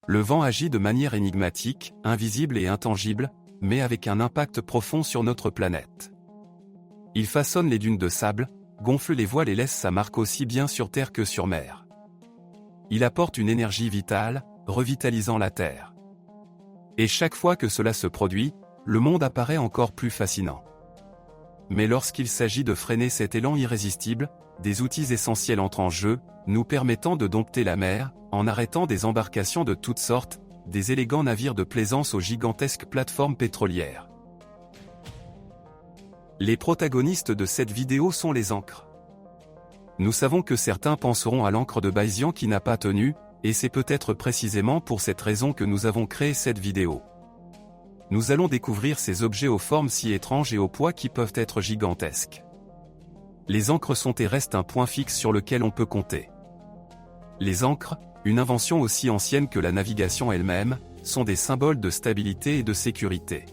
Le vent agit de manière énigmatique, invisible et intangible, mais avec un impact profond sur notre planète. Il façonne les dunes de sable, gonfle les voiles et laisse sa marque aussi bien sur terre que sur mer. Il apporte une énergie vitale, revitalisant la Terre. Et chaque fois que cela se produit, le monde apparaît encore plus fascinant. Mais lorsqu'il s'agit de freiner cet élan irrésistible, des outils essentiels entrent en jeu, nous permettant de dompter la mer, en arrêtant des embarcations de toutes sortes, des élégants navires de plaisance aux gigantesques plateformes pétrolières. Les protagonistes de cette vidéo sont les ancres. Nous savons que certains penseront à l'ancre de Baizian qui n'a pas tenu, et c'est peut-être précisément pour cette raison que nous avons créé cette vidéo. Nous allons découvrir ces objets aux formes si étranges et aux poids qui peuvent être gigantesques. Les ancres sont et restent un point fixe sur lequel on peut compter. Les ancres, une invention aussi ancienne que la navigation elle-même, sont des symboles de stabilité et de sécurité.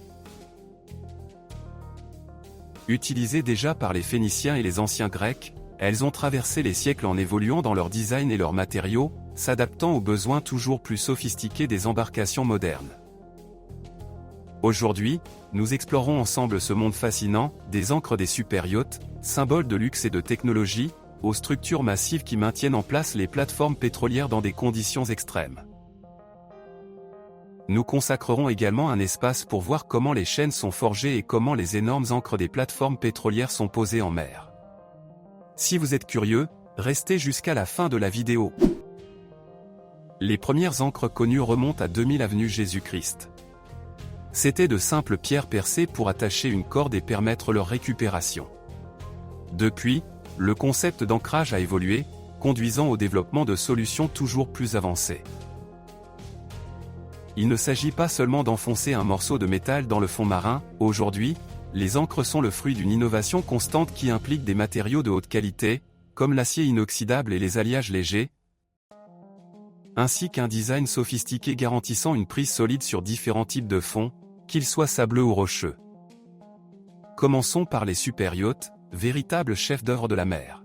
Utilisées déjà par les Phéniciens et les anciens Grecs, elles ont traversé les siècles en évoluant dans leur design et leurs matériaux, s'adaptant aux besoins toujours plus sophistiqués des embarcations modernes. Aujourd'hui, nous explorons ensemble ce monde fascinant, des ancres des super-yachts, symboles de luxe et de technologie, aux structures massives qui maintiennent en place les plateformes pétrolières dans des conditions extrêmes. Nous consacrerons également un espace pour voir comment les chaînes sont forgées et comment les énormes ancres des plateformes pétrolières sont posées en mer. Si vous êtes curieux, restez jusqu'à la fin de la vidéo. Les premières ancres connues remontent à 2000 avenue Jésus-Christ. C'étaient de simples pierres percées pour attacher une corde et permettre leur récupération. Depuis, le concept d'ancrage a évolué, conduisant au développement de solutions toujours plus avancées. Il ne s'agit pas seulement d'enfoncer un morceau de métal dans le fond marin, aujourd'hui, les ancres sont le fruit d'une innovation constante qui implique des matériaux de haute qualité, comme l'acier inoxydable et les alliages légers, ainsi qu'un design sophistiqué garantissant une prise solide sur différents types de fonds, qu'ils soient sableux ou rocheux. Commençons par les super-yachts, véritables chefs-d'œuvre de la mer.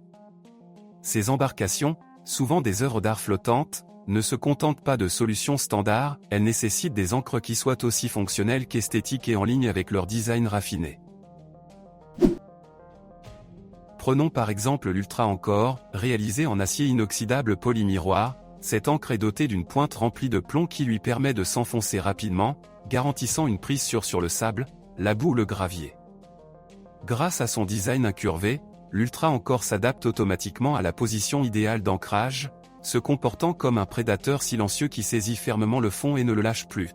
Ces embarcations, souvent des œuvres d'art flottantes, ne se contentent pas de solutions standards, elles nécessitent des ancres qui soient aussi fonctionnelles qu'esthétiques et en ligne avec leur design raffiné. Prenons par exemple l'Ultra Ancor, réalisée en acier inoxydable polymiroir. Cette ancre est dotée d'une pointe remplie de plomb qui lui permet de s'enfoncer rapidement, garantissant une prise sûre sur le sable, la boue ou le gravier. Grâce à son design incurvé, l'Ultra Ancor s'adapte automatiquement à la position idéale d'ancrage, se comportant comme un prédateur silencieux qui saisit fermement le fond et ne le lâche plus.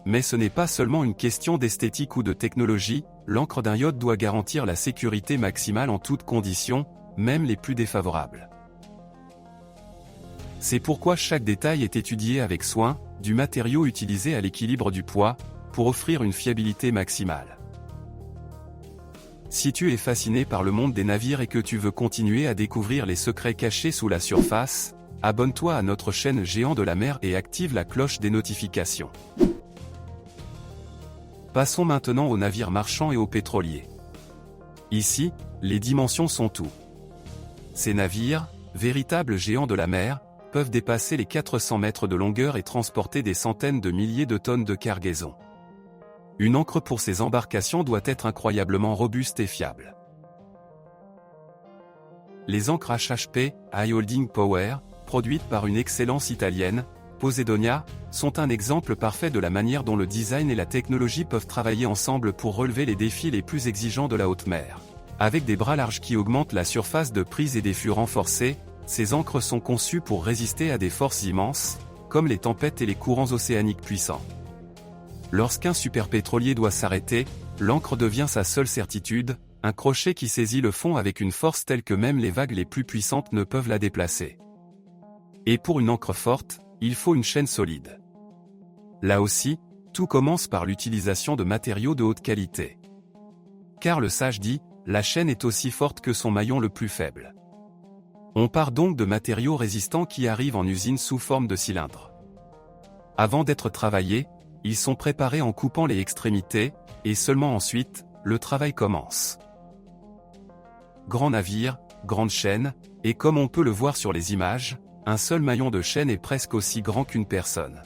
Mais ce n'est pas seulement une question d'esthétique ou de technologie, l'ancre d'un yacht doit garantir la sécurité maximale en toutes conditions, même les plus défavorables. C'est pourquoi chaque détail est étudié avec soin, du matériau utilisé à l'équilibre du poids, pour offrir une fiabilité maximale. Si tu es fasciné par le monde des navires et que tu veux continuer à découvrir les secrets cachés sous la surface, abonne-toi à notre chaîne Géants de la mer et active la cloche des notifications. Passons maintenant aux navires marchands et aux pétroliers. Ici, les dimensions sont tout. Ces navires, véritables géants de la mer, peuvent dépasser les 400 mètres de longueur et transporter des centaines de milliers de tonnes de cargaison. Une ancre pour ces embarcations doit être incroyablement robuste et fiable. Les ancres HHP, High Holding Power, produites par une excellence italienne, Posidonia, sont un exemple parfait de la manière dont le design et la technologie peuvent travailler ensemble pour relever les défis les plus exigeants de la haute mer. Avec des bras larges qui augmentent la surface de prise et des fûts renforcés, ces ancres sont conçues pour résister à des forces immenses, comme les tempêtes et les courants océaniques puissants. Lorsqu'un superpétrolier doit s'arrêter, l'ancre devient sa seule certitude, un crochet qui saisit le fond avec une force telle que même les vagues les plus puissantes ne peuvent la déplacer. Et pour une ancre forte, il faut une chaîne solide. Là aussi, tout commence par l'utilisation de matériaux de haute qualité. Car le sage dit, la chaîne est aussi forte que son maillon le plus faible. On part donc de matériaux résistants qui arrivent en usine sous forme de cylindres. Avant d'être travaillés, ils sont préparés en coupant les extrémités, et seulement ensuite, le travail commence. Grand navire, grande chaîne, et comme on peut le voir sur les images, un seul maillon de chaîne est presque aussi grand qu'une personne.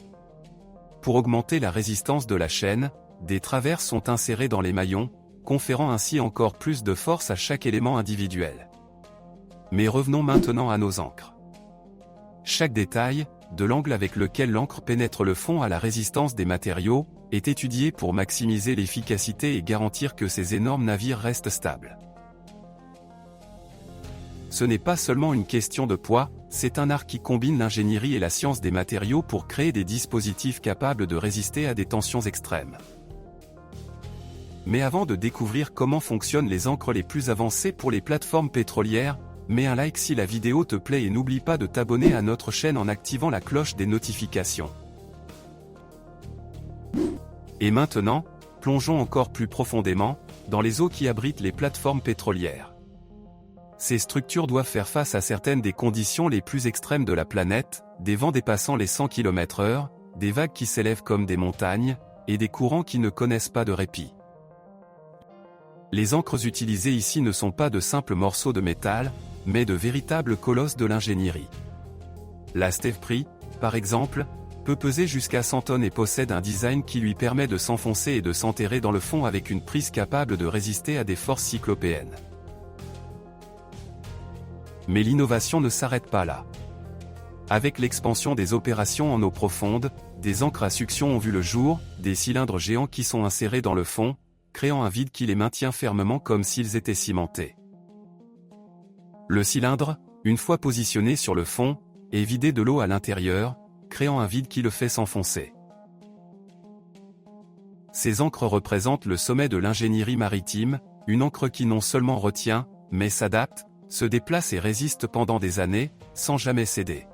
pour augmenter la résistance de la chaîne, des traverses sont insérées dans les maillons, conférant ainsi encore plus de force à chaque élément individuel. Mais revenons maintenant à nos encres. Chaque détail, de l'angle avec lequel l'encre pénètre le fond à la résistance des matériaux, est étudié pour maximiser l'efficacité et garantir que ces énormes navires restent stables. Ce n'est pas seulement une question de poids, c'est un art qui combine l'ingénierie et la science des matériaux pour créer des dispositifs capables de résister à des tensions extrêmes. Mais avant de découvrir comment fonctionnent les encres les plus avancées pour les plateformes pétrolières, mets un like si la vidéo te plaît et n'oublie pas de t'abonner à notre chaîne en activant la cloche des notifications. Et maintenant, plongeons encore plus profondément, dans les eaux qui abritent les plateformes pétrolières. Ces structures doivent faire face à certaines des conditions les plus extrêmes de la planète, des vents dépassant les 100 km/h, des vagues qui s'élèvent comme des montagnes, et des courants qui ne connaissent pas de répit. Les encres utilisées ici ne sont pas de simples morceaux de métal, mais de véritables colosses de l'ingénierie. La Stevepri, par exemple, peut peser jusqu'à 100 tonnes et possède un design qui lui permet de s'enfoncer et de s'enterrer dans le fond avec une prise capable de résister à des forces cyclopéennes. Mais l'innovation ne s'arrête pas là. Avec l'expansion des opérations en eau profonde, des encres à succion ont vu le jour, des cylindres géants qui sont insérés dans le fond, créant un vide qui les maintient fermement comme s'ils étaient cimentés. Le cylindre, une fois positionné sur le fond, est vidé de l'eau à l'intérieur, créant un vide qui le fait s'enfoncer. Ces encres représentent le sommet de l'ingénierie maritime, une encre qui non seulement retient, mais s'adapte, se déplace et résiste pendant des années, sans jamais céder.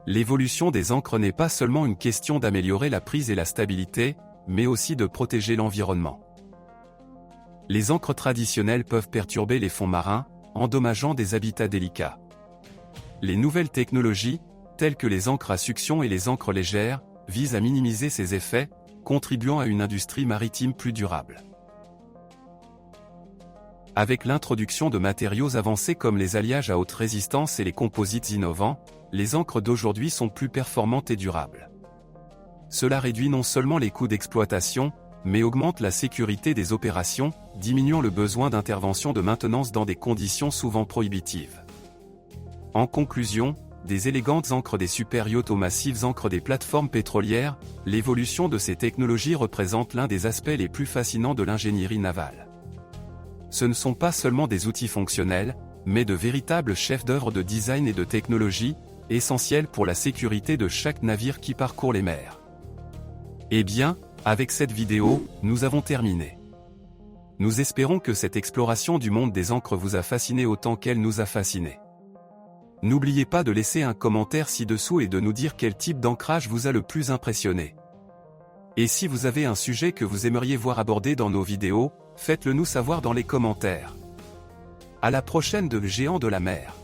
L'évolution des encres n'est pas seulement une question d'améliorer la prise et la stabilité, mais aussi de protéger l'environnement. Les encres traditionnelles peuvent perturber les fonds marins, endommageant des habitats délicats. Les nouvelles technologies, telles que les encres à succion et les encres légères, visent à minimiser ces effets, contribuant à une industrie maritime plus durable. Avec l'introduction de matériaux avancés comme les alliages à haute résistance et les composites innovants, les encres d'aujourd'hui sont plus performantes et durables. Cela réduit non seulement les coûts d'exploitation, mais augmente la sécurité des opérations, diminuant le besoin d'intervention de maintenance dans des conditions souvent prohibitives. En conclusion, des élégantes encres des super yachts aux massives encres des plateformes pétrolières, l'évolution de ces technologies représente l'un des aspects les plus fascinants de l'ingénierie navale. Ce ne sont pas seulement des outils fonctionnels, mais de véritables chefs d'œuvre de design et de technologie, essentiels pour la sécurité de chaque navire qui parcourt les mers. Eh bien, avec cette vidéo, nous avons terminé. Nous espérons que cette exploration du monde des encres vous a fasciné autant qu'elle nous a fascinés. N'oubliez pas de laisser un commentaire ci-dessous et de nous dire quel type d'ancrage vous a le plus impressionné. Et si vous avez un sujet que vous aimeriez voir abordé dans nos vidéos, faites-le nous savoir dans les commentaires. À la prochaine de Géants de la mer.